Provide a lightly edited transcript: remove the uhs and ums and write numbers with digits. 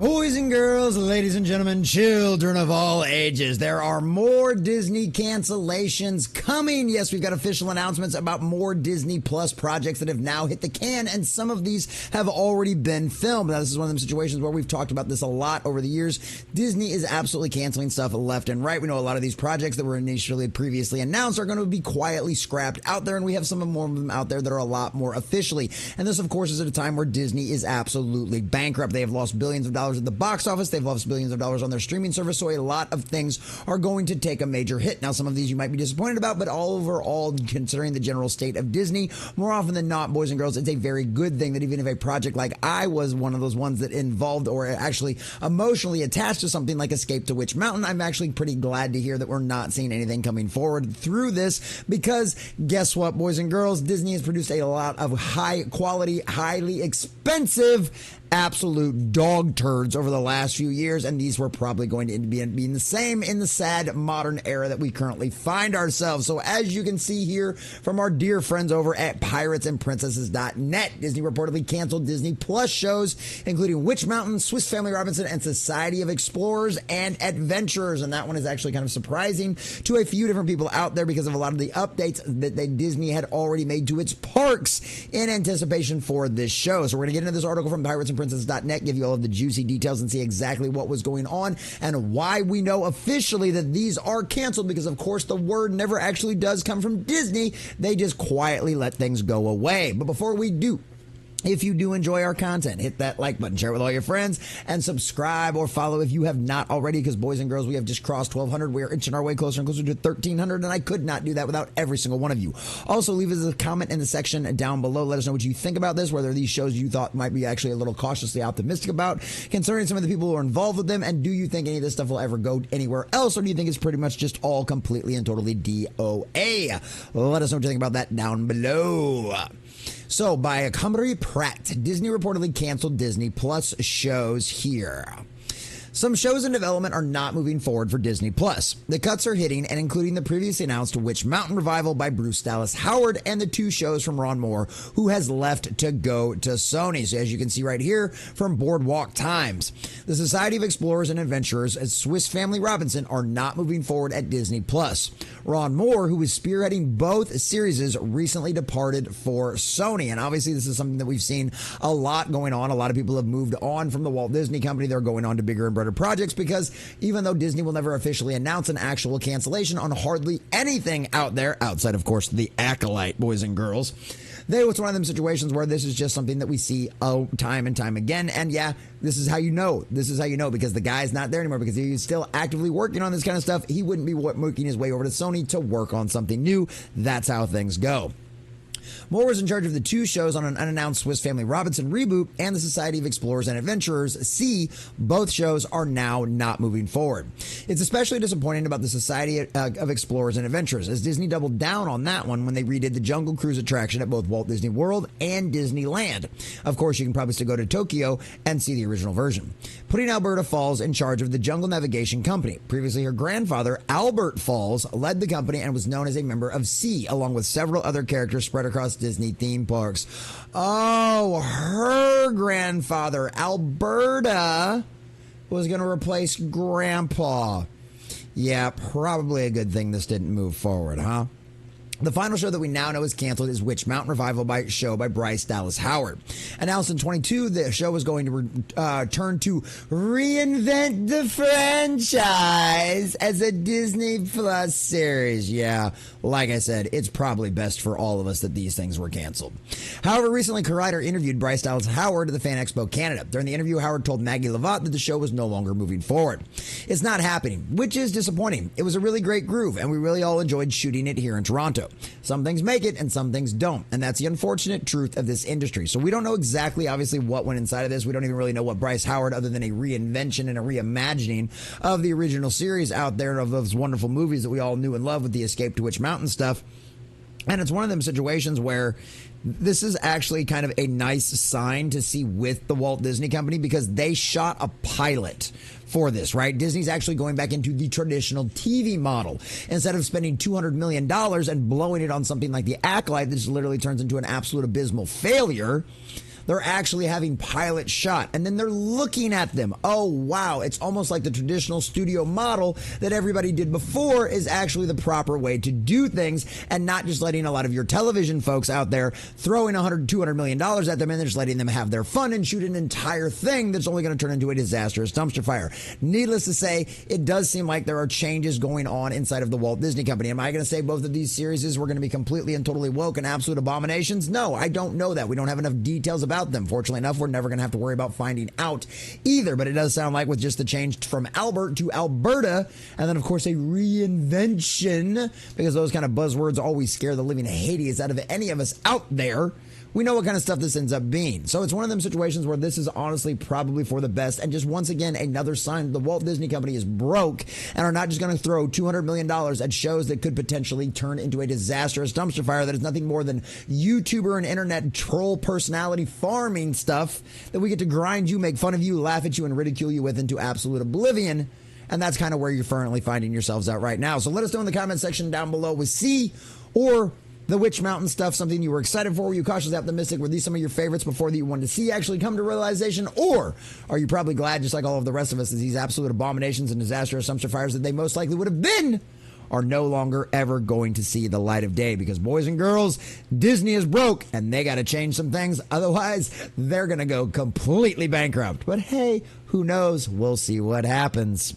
Boys and girls, ladies and gentlemen, children of all ages, there are more Disney cancellations coming. Yes, we've got official announcements about more Disney Plus projects that have now hit the can, and some of these have already been filmed. Now, this is one of them situations where we've talked about this a lot over the years. Disney is absolutely canceling stuff left and right. We know a lot of these projects that were initially previously announced are going to be quietly scrapped out there, and we have some more of them out there that are a lot more officially. And this, of course, is at a time where Disney is absolutely bankrupt. They have lost billions of dollars at the box office. They've lost billions of dollars on their streaming service, so a lot of things are going to take a major hit. Now, some of these you might be disappointed about, but overall, considering the general state of Disney, more often than not, boys and girls, it's a very good thing that even if a project like I was one of those ones that involved or actually emotionally attached to something like Escape to Witch Mountain, I'm actually pretty glad to hear that we're not seeing anything coming forward through this, because guess what, boys and girls, Disney has produced a lot of high quality, highly expensive, absolute dog turds over the last few years, and these were probably going to be the same in the sad modern era that we currently find ourselves. So as you can see here from our dear friends over at piratesandprincesses.net, Disney reportedly canceled Disney Plus shows, including Witch Mountain, Swiss Family Robinson, and Society of Explorers and Adventurers. And that one is actually kind of surprising to a few different people out there because of a lot of the updates that Disney had already made to its parks in anticipation for this show. So we're going to get into this article from piratesandprincesses.net, give you all of the juicy details and see exactly what was going on and why we know officially that these are canceled, because of course the word never actually does come from Disney. They just quietly let things go away. But before we do, if you do enjoy our content, hit that like button, share it with all your friends, and subscribe or follow if you have not already, because boys and girls, we have just crossed 1,200. We are inching our way closer and closer to 1,300, and I could not do that without every single one of you. Also, leave us a comment in the section down below. Let us know what you think about this, whether these shows you thought might be actually a little cautiously optimistic about concerning some of the people who are involved with them, and do you think any of this stuff will ever go anywhere else, or do you think it's pretty much just all completely and totally DOA? Let us know what you think about that down below. So, by Comrie Pratt, Disney reportedly canceled Disney Plus shows here. Some shows in development are not moving forward for Disney Plus. The cuts are hitting, and including the previously announced Witch Mountain revival by Bruce Dallas Howard and the 2 shows from Ron Moore, who has left to go to Sony. So as you can see right here from Boardwalk Times, the Society of Explorers and Adventurers and Swiss Family Robinson are not moving forward at Disney Plus. Ron Moore, who was spearheading both series, recently departed for Sony. And obviously this is something that we've seen a lot going on. A lot of people have moved on from the Walt Disney Company. They're going on to bigger and better projects, because even though Disney will never officially announce an actual cancellation on hardly anything out there, outside of course the Acolyte, boys and girls, it's one of them situations where this is just something that we see time and time again. And yeah, this is how you know. This is how you know, because the guy's not there anymore, because he's still actively working on this kind of stuff. He wouldn't be making his way over to Sony to work on something new. That's how things go. Moore was in charge of the 2 shows on an unannounced Swiss Family Robinson reboot and the Society of Explorers and Adventurers. See, both shows are now not moving forward. It's especially disappointing about the Society of Explorers and Adventurers, as Disney doubled down on that one when they redid the Jungle Cruise attraction at both Walt Disney World and Disneyland. Of course, you can probably still go to Tokyo and see the original version. Putting Alberta Falls in charge of the Jungle Navigation Company. Previously, her grandfather, Albert Falls, led the company and was known as a member of Sea, along with several other characters spread across Disney theme parks. Oh, her grandfather, Alberta, was going to replace Grandpa. Yeah, probably a good thing this didn't move forward, huh? The final show that we now know is canceled is Witch Mountain revival by Bryce Dallas Howard. Announced in 22, the show was going to turn to reinvent the franchise as a Disney Plus series. Yeah, like I said, it's probably best for all of us that these things were canceled. However, recently Collider interviewed Bryce Dallas Howard at the Fan Expo Canada. During the interview, Howard told Maggie Lavatte that the show was no longer moving forward. It's not happening, which is disappointing. It was a really great groove, and we really all enjoyed shooting it here in Toronto. Some things make it and some things don't, and that's the unfortunate truth of this industry. So we don't know exactly, obviously, what went inside of this. We don't even really know what Bryce Howard, other than a reinvention and a reimagining of the original series out there, of those wonderful movies that we all knew and loved with the Escape to Witch Mountain stuff. And it's one of them situations where this is actually kind of a nice sign to see with the Walt Disney Company, because they shot a pilot for this, right? Disney's actually going back into the traditional TV model. Instead of spending $200 million and blowing it on something like The Acolyte, that just literally turns into an absolute abysmal failure, They're actually having pilots shot, and then they're looking at them. Oh, wow. It's almost like the traditional studio model that everybody did before is actually the proper way to do things, and not just letting a lot of your television folks out there throwing $100, $200 million at them and they're just letting them have their fun and shoot an entire thing that's only going to turn into a disastrous dumpster fire. Needless to say, it does seem like there are changes going on inside of the Walt Disney Company. Am I going to say both of these series were going to be completely and totally woke and absolute abominations? No, I don't know that. We don't have enough details about them. Fortunately enough, we're never going to have to worry about finding out either. But it does sound like with just the change from Albert to Alberta, and then of course a reinvention, because those kind of buzzwords always scare the living Hades out of any of us out there. We know what kind of stuff this ends up being. So it's one of them situations where this is honestly probably for the best. And just once again, another sign the Walt Disney Company is broke and are not just going to throw $200 million at shows that could potentially turn into a disastrous dumpster fire that is nothing more than YouTuber and internet troll personality farming stuff that we get to grind you, make fun of you, laugh at you, and ridicule you with into absolute oblivion. And that's kind of where you're currently finding yourselves out right now. So let us know in the comment section down below with C or the Witch Mountain stuff, something you were excited for, were you cautiously optimistic, were these some of your favorites before that you wanted to see actually come to realization, or are you probably glad, just like all of the rest of us, that these absolute abominations and disastrous dumpster fires that they most likely would have been are no longer ever going to see the light of day? Because boys and girls, Disney is broke and they got to change some things, otherwise they're going to go completely bankrupt. But hey, who knows? We'll see what happens.